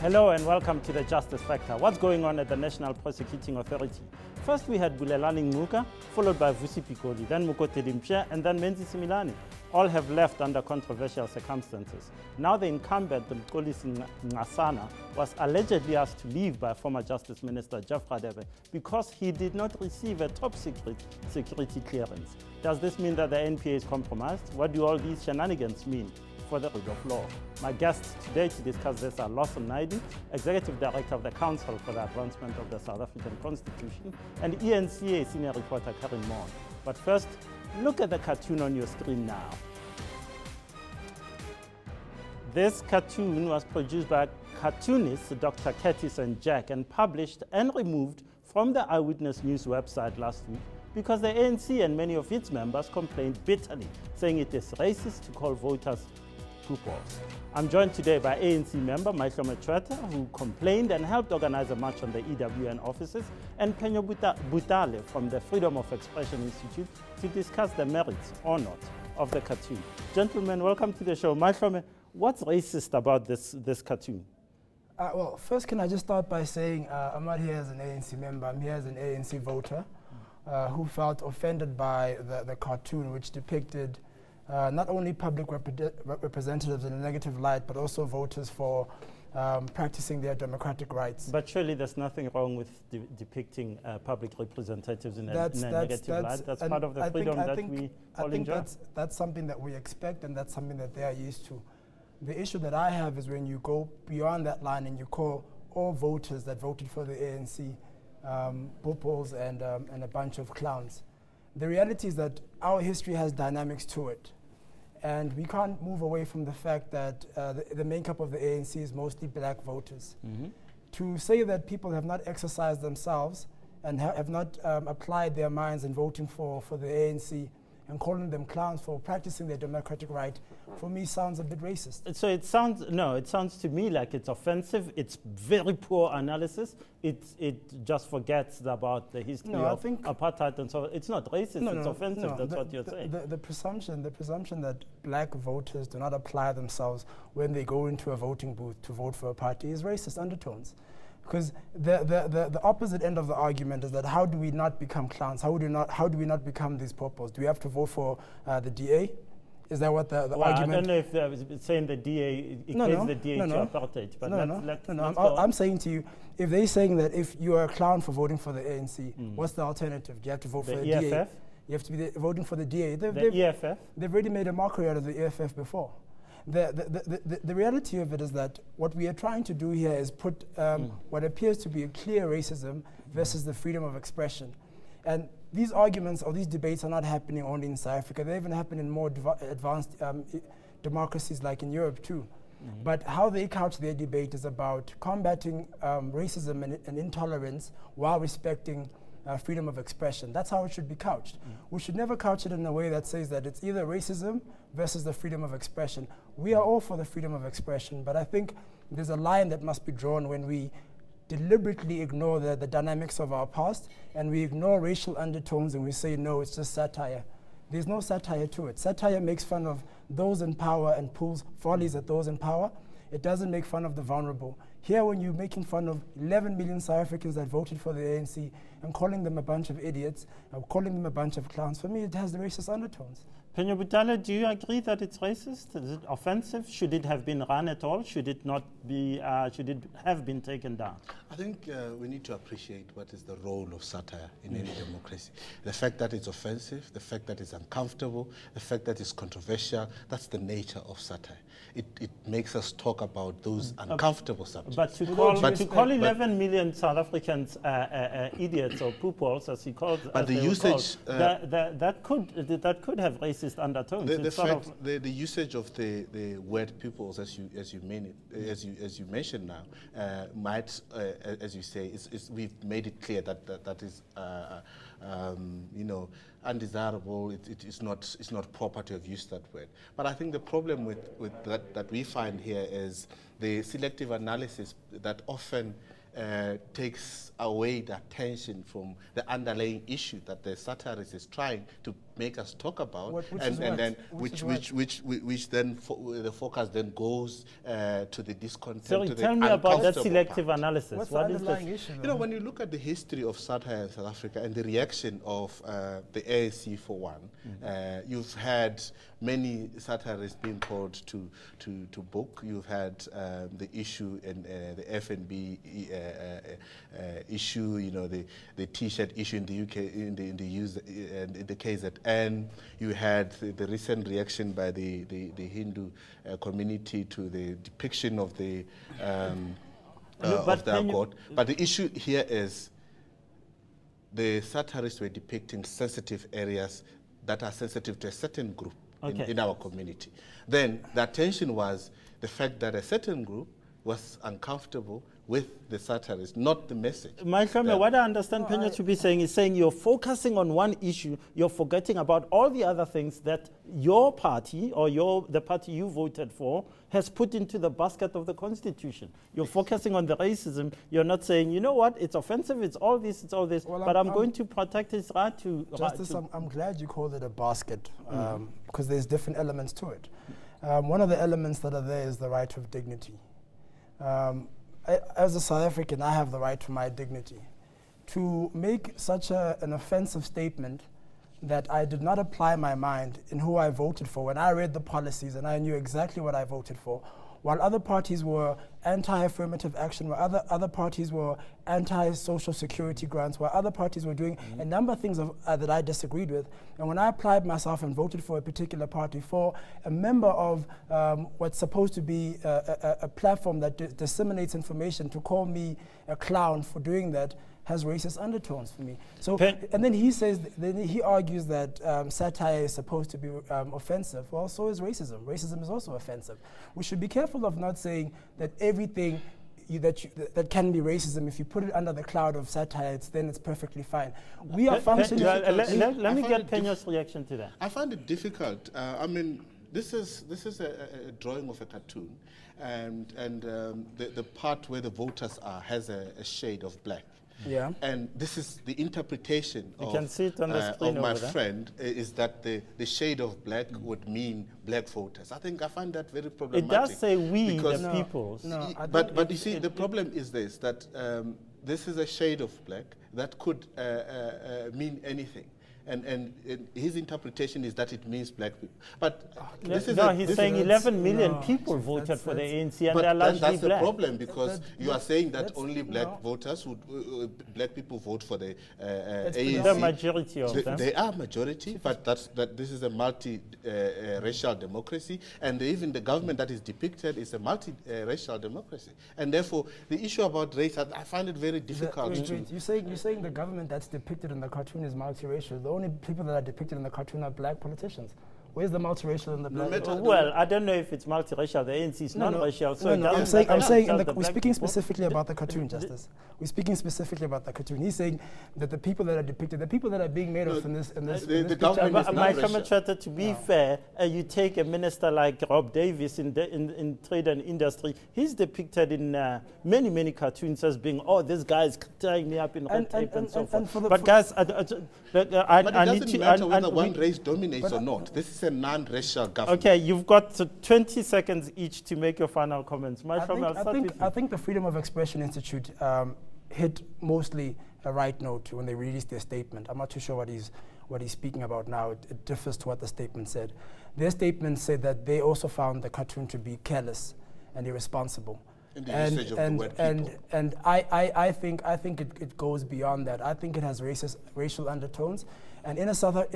Hello and welcome to the Justice Factor. What's going on at the National Prosecuting Authority? First we had Bulelani Ngcuka, followed by Vusi Pikoli, then Mokotedi Mpshe, and then Menzi Similani. All have left under controversial circumstances. Now the incumbent, Mxolisi Nxasana, was allegedly asked to leave by former Justice Minister Jeff Radebe because he did not receive a top secret security clearance. Does this mean that the NPA is compromised? What do all these shenanigans mean for the rule of law? My guests today to discuss this are Lawson Naidoo, Executive Director of the Council for the Advancement of the South African Constitution, and ENCA Senior Reporter Karen Moore. But first, look at the cartoon on your screen now. This cartoon was produced by cartoonists Dr. Curtis and Jack and published and removed from the Eyewitness News website last week because the ANC and many of its members complained bitterly, saying it is racist to call voters peoples. I'm joined today by ANC member Mayihlome Tshwete, who complained and helped organize a march on the EWN offices, and Phenyo Butale from the Freedom of Expression Institute to discuss the merits or not of the cartoon. Gentlemen, welcome to the show. Mayihlome, what's racist about this cartoon? Well, first, can I just start by saying I'm not here as an ANC member, I'm here as an ANC voter who felt offended by the cartoon, which depicted not only public representatives in a negative light, but also voters for practicing their democratic rights. But surely there's nothing wrong with depicting public representatives in a negative light. That's part of the freedom that we all enjoy. That's something that we expect, and that's something that they are used to. The issue that I have is when you go beyond that line and you call all voters that voted for the ANC peoples and a bunch of clowns. The reality is that our history has dynamics to it. And we can't move away from the fact that the makeup of the ANC is mostly black voters. Mm-hmm. To say that people have not exercised themselves and have not applied their minds in voting for the ANC and calling them clowns for practicing their democratic right, for me sounds a bit racist. So it sounds to me like it's offensive. It's very poor analysis. It just forgets about the history of apartheid, and so it's not racist. It's offensive. That's what you're saying. The presumption that black voters do not apply themselves when they go into a voting booth to vote for a party is racist undertones. Because the opposite end of the argument is that how do we not become clowns? How do we not become these peoples? Do we have to vote for the DA? Is that what the argument? I don't know if they're saying the DA equates the DA to apartheid. But I'm saying to you, if they're saying that if you are a clown for voting for the ANC, what's the alternative? Do you have to vote for the EFF? DA? You have to be voting for the DA. EFF? They've already made a mockery out of the EFF before. The reality of it is that what we are trying to do here is put what appears to be a clear racism versus the freedom of expression. And these arguments or these debates are not happening only in South Africa. They even happen in more advanced democracies like in Europe too. Mm-hmm. But how they couch their debate is about combating racism and intolerance while respecting freedom of expression. That's how it should be couched. We should never couch it in a way that says that it's either racism versus the freedom of expression. We are all for the freedom of expression, but I think there's a line that must be drawn when we deliberately ignore the dynamics of our past and we ignore racial undertones and we say, no, it's just satire. There's no satire to it. Satire makes fun of those in power and pulls follies at those in power. It doesn't make fun of the vulnerable. Here, when you're making fun of 11 million South Africans that voted for the ANC and calling them a bunch of idiots, calling them a bunch of clowns, for me, it has the racist undertones. Phenyo Butale, do you agree that it's racist? Is it offensive? Should it have been run at all? Should it not be? Should it have been taken down? I think we need to appreciate what is the role of satire in any democracy. The fact that it's offensive, the fact that it's uncomfortable, the fact that it's controversial, that's the nature of satire. It makes us talk about those uncomfortable subjects. But to call 11 million South Africans idiots or peoples, as he called, but the usage that could have racist undertones. The usage of the word peoples, as you mentioned now, might, as you say, we've made it clear that is undesirable. It's not proper to have used that word. But I think the problem with that we find here is the selective analysis that often takes away the attention from the underlying issue that the satirist is trying to make us talk about, which then the focus then goes to the discontent. So to tell the me about that selective part. analysis. What's what the is underlying this? issue? You know, when you look at the history of satire in South Africa and the reaction of the ANC for one, you've had many satirists being called to book. You've had the issue in the FNB issue, you know, the T-shirt issue in the UK, in the KZN. You had the recent reaction by the Hindu community to the depiction of the of their god. But the issue here is the satirists were depicting sensitive areas that are sensitive to a certain group in our community. Then the attention was the fact that a certain group was uncomfortable with the satirist, not the message. Mayihlome, what I understand Phenyo to be saying is saying you're focusing on one issue, you're forgetting about all the other things that your party or the party you voted for has put into the basket of the Constitution. You're focusing on the racism. You're not saying, you know what, it's offensive, it's all this, well, but I'm going to protect his right to... Justice, I'm glad you called it a basket, because there's different elements to it. One of the elements that are there is the right of dignity. As a South African, I have the right to my dignity. To make such an offensive statement that I did not apply my mind in who I voted for when I read the policies and I knew exactly what I voted for, while other parties were anti-affirmative action, while other parties were anti-social security grants, while other parties were doing a number of things that I disagreed with. And when I applied myself and voted for a particular party, for a member of what's supposed to be a platform that disseminates information, to call me a clown for doing that has racist undertones for me. So, and then he says, then he argues that satire is supposed to be offensive. Well, so is racism. Racism is also offensive. We should be careful of not saying that everything that can be racism, if you put it under the cloud of satire, then it's perfectly fine. We are functioning... Let me get Phenyo's reaction to that. I find it difficult. I mean, this is a drawing of a cartoon, and the part where the voters are has a shade of black. Yeah. And this is the interpretation of my friend, is that the shade of black would mean black voters. I find that very problematic. It does say we, because the peoples. But you see, the problem is this, that this is a shade of black that could mean anything. And his interpretation is that it means black people. But he's saying 11 million people voted for the ANC, and they're largely that's black. the problem, because you are saying that only black voters black people vote for the ANC. The majority of them. They are majority, but this is a multi-racial democracy, and even the government that is depicted is a multi-racial democracy. And therefore, the issue about race, I find it very difficult. You're saying the government that's depicted in the cartoon is multiracial. The only people that are depicted in the cartoon are black politicians. Where's the multiracial in the black? Well, I don't know if it's multiracial. The ANC is non-racial. I'm saying we're speaking specifically about the cartoon, Justice. We're speaking specifically about the cartoon. He's saying that the people that are depicted, the people that are being made of in this the government is Mayihlome Tshwete, to be fair, you take a minister like Rob Davis in trade and industry. He's depicted in many cartoons as being, this guy is tying me up in red tape and so forth. But guys, it doesn't matter whether one race dominates or not. This is a non-racial government. Okay, you've got 20 seconds each to make your final comments. I think the Freedom of Expression Institute hit mostly a right note when they released their statement. I'm not too sure what he's speaking about now. It differs to what the statement said. Their statement said that they also found the cartoon to be careless and irresponsible. And I think it goes beyond that. I think it has racial undertones. And in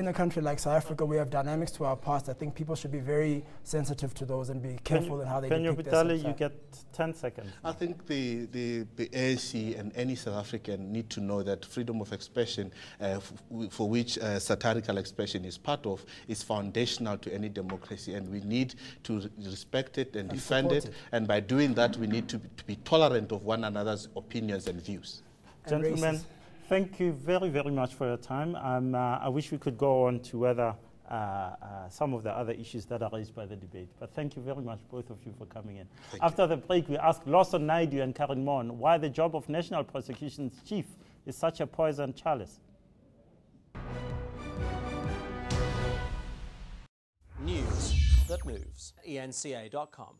a country like South Africa, we have dynamics to our past. I think people should be very sensitive to those and be careful in how they depict Butale, you get 10 seconds. I think the ANC and any South African need to know that freedom of expression, for which satirical expression is part of, is foundational to any democracy, and we need to respect it and defend it. And by doing that, we need to be tolerant of one another's opinions and views. Gentlemen, thank you very much for your time. I wish we could go on to other some of the other issues that are raised by the debate. But thank you very much, both of you, for coming in. After the break, we asked Lawson Naidu and Karen Mon why the job of National Prosecution's Chief is such a poison chalice. News that moves. ENCA.com.